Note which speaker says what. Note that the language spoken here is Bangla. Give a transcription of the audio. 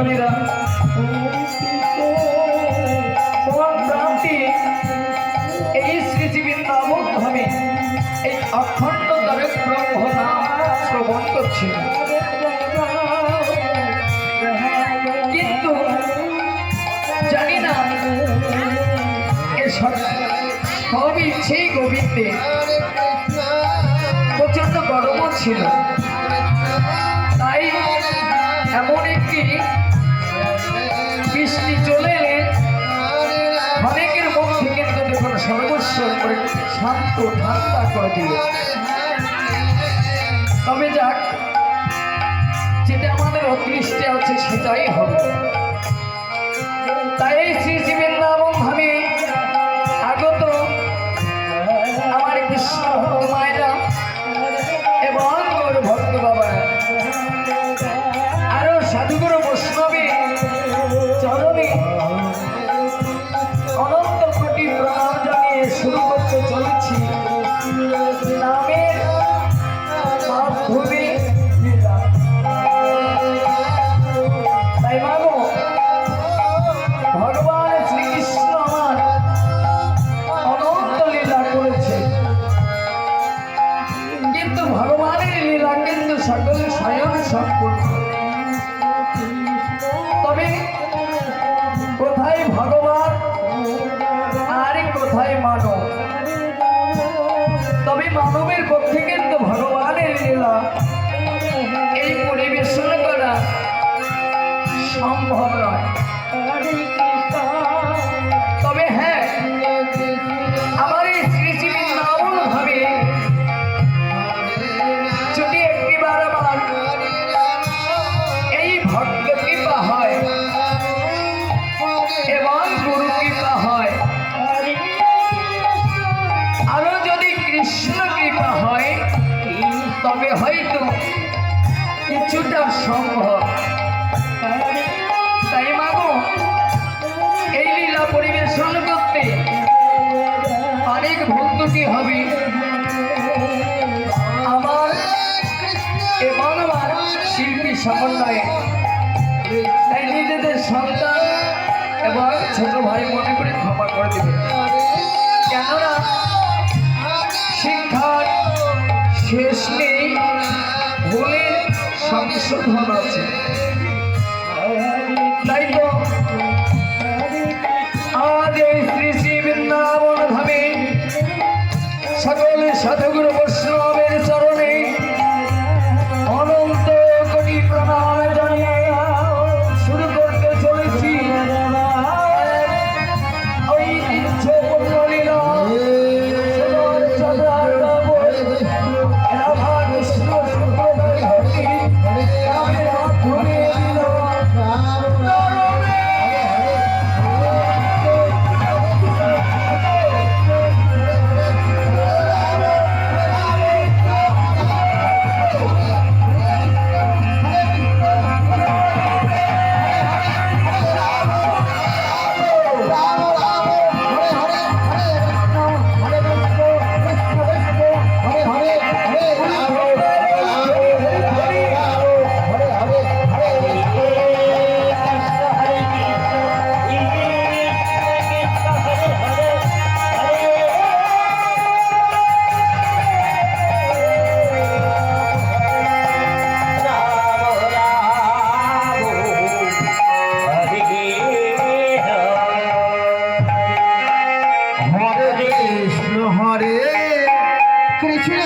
Speaker 1: বৈষ্ণবীরা মন প্রান্তি এই শ্রীজীবীর নামক ধামে এই অখণ্ড দ্বারে ব্রহ্ম নাম শ্রবণ করছিল। কিন্তু জানি না সবই সেই গোবিন্দে প্রচন্ড গরমও ছিল, তাই এমন একটি বৃষ্টি চলে এলে অনেকের মুখ থেকে দেখুন সর্বস্ব করে শান্ত ঠান্ডা করে দিল। তবে যাক, যেটা আমাদের অদৃষ্টে আছে সেটাই হবে। তাই শ্রীজীবীর নাম আমি আগত আমার কৃষ্ণ ভক্ত মায়েরা এবং গৌর ভক্ত বাবা আরো সাধুগুরু বৈষ্ণবী চরণে অনন্ত কোটি প্রণাম জানিয়ে শুরু করতে চলেছি নামের মাধ্যমে। তাই মাগো, ভগবান শ্রীকৃষ্ণ আমার অনন্ত লীলা করেছে, কিন্তু ভগবানের লীলা কিন্তু সকলে স্বয়ং সম্পূর্ণ। তবে কোথায় ভগবান আর কোথায় মানব? তবে মানবের পক্ষে কিন্তু ভগবানের লীলা এই পরিবেশন করা সম্ভব নয়। তবে হ্যাঁ, আমার এই শ্রীজীবীর নাম ভাবে যদি একটিবার আমার এই ভক্ত কৃপা হয় এবং গুরু কৃপা হয়, আরো যদি কৃষ্ণ কৃপা হয়, তবে হয়তো কিছুটা সম্ভব। তাই মাগো, এই লীলা পরিবেশন করতে অনেক ভক্তি হবে আমার এবং আমার শিল্পী সমন্বয়ে। তাই নিজেদের সন্তান এবং ছোট ভাই মনে করে ক্ষমা করে দেবে, কেননা শিক্ষার শেষ নেই, ভুলের সংশোধন আছে। তাই তো আজ এই শ্রী শ্রী বৃন্দাবন ধামে সকলে সাধুগুরু বৈষ্ণবের চরণে অনন্ত কোটি প্রণাম জানিয়ে শুরু করতে চলেছি ঐতিহ্যপূর্ণ লীলা রাধা কৃষ্ণ সম্প্রদায় মাধ্যমে
Speaker 2: কৃষ্ণ